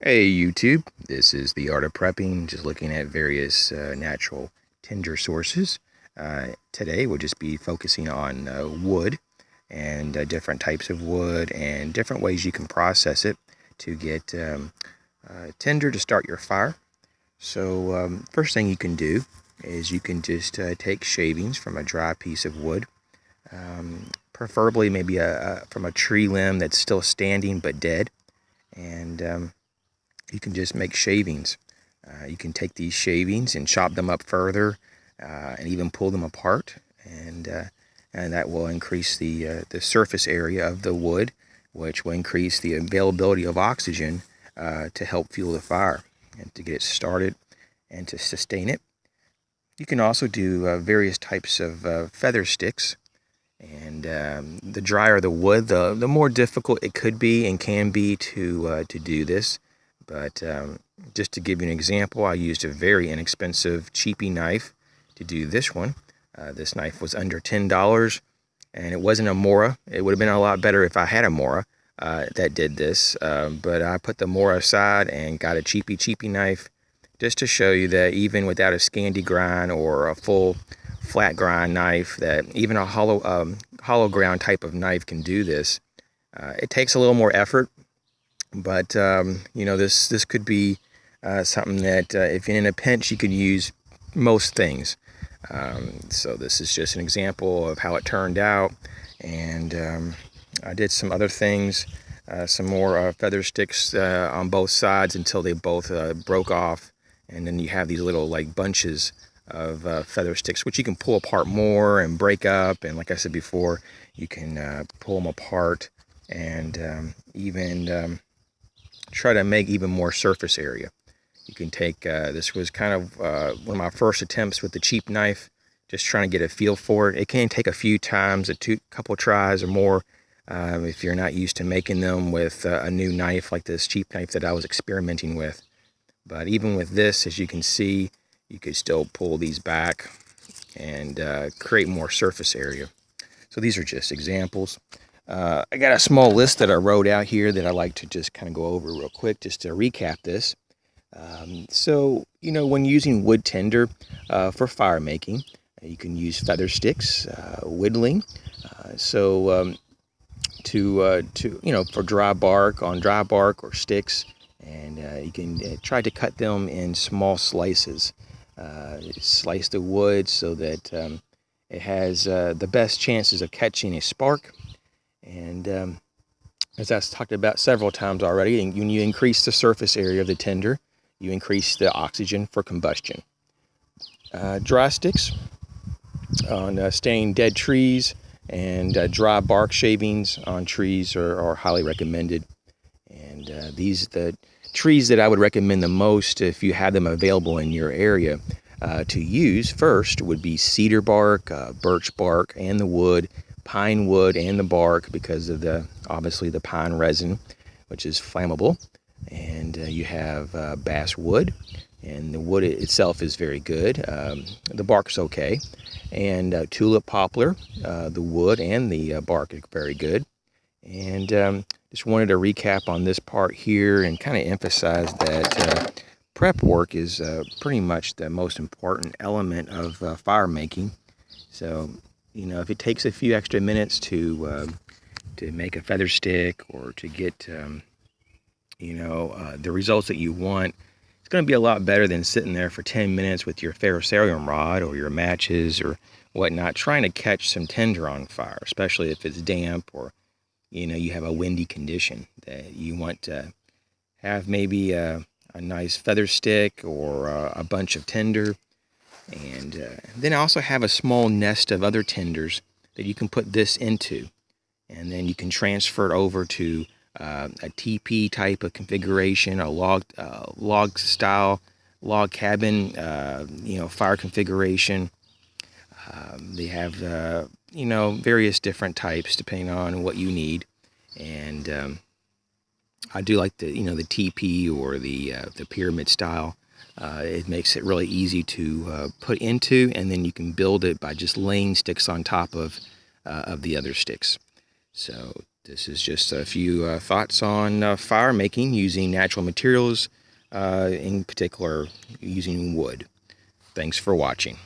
Hey YouTube, this is the art of prepping, just looking at various natural tinder sources. Today we'll just be focusing on wood and different types of wood and different ways you can process it to get tinder to start your fire. So first thing you can do is you can just take shavings from a dry piece of wood, preferably maybe from a tree limb that's still standing but dead, and you can just make shavings. You can take these shavings and chop them up further, and even pull them apart, and that will increase the surface area of the wood, which will increase the availability of oxygen to help fuel the fire and to get it started and to sustain it. You can also do various types of feather sticks, and the drier the wood, the more difficult it could be and can be to do this. But just to give you an example, I used a very inexpensive cheapy knife to do this one. This knife was under $10, and it wasn't a Mora. It would have been a lot better if I had a Mora that did this, but I put the Mora aside and got a cheapy knife just to show you that even without a Scandi grind or a full flat grind knife, that even a hollow ground type of knife can do this. It takes a little more effort, but this could be something that if you're in a pinch, you can use most things. So this is just an example of how it turned out, and I did some other things, some more feather sticks on both sides until they both broke off, and then you have these little like bunches of feather sticks, which you can pull apart more and break up, and like I said before, you can pull them apart and even try to make even more surface area. You can take, this was kind of one of my first attempts with the cheap knife, just trying to get a feel for it. It can take a few times, couple tries or more, if you're not used to making them with a new knife like this cheap knife that I was experimenting with. But even with this, as you can see, you could still pull these back and create more surface area. So these are just examples. I got a small list that I wrote out here that I like to just kind of go over real quick just to recap this. So, when using wood tinder for fire making, you can use feather sticks, whittling. For dry bark or sticks, and you can try to cut them in small slices. Slice the wood so that it has the best chances of catching a spark. And as I've talked about several times already, when you increase the surface area of the tinder, you increase the oxygen for combustion. Dry sticks on staying dead trees and dry bark shavings on trees are highly recommended. And the trees that I would recommend the most, if you have them available in your area, to use first would be cedar bark, birch bark, and the wood, pine wood and the bark, because of obviously the pine resin, which is flammable. And you have basswood, and the wood itself is very good. The bark's okay. And tulip poplar, the wood and the bark are very good. And just wanted to recap on this part here and kind of emphasize that prep work is pretty much the most important element of fire making. So, if it takes a few extra minutes to make a feather stick or to get, the results that you want, it's going to be a lot better than sitting there for 10 minutes with your ferrocerium rod or your matches or whatnot, trying to catch some tinder on fire, especially if it's damp or, you have a windy condition that you want to have maybe a nice feather stick or a bunch of tinder. And then I also have a small nest of other tinders that you can put this into, and then you can transfer it over to a teepee type of configuration, a log style log cabin, fire configuration. They have various different types depending on what you need, and I do like the teepee or the pyramid style. It makes it really easy to put into, and then you can build it by just laying sticks on top of the other sticks. So This is just a few thoughts on fire making using natural materials, in particular using wood. Thanks for watching.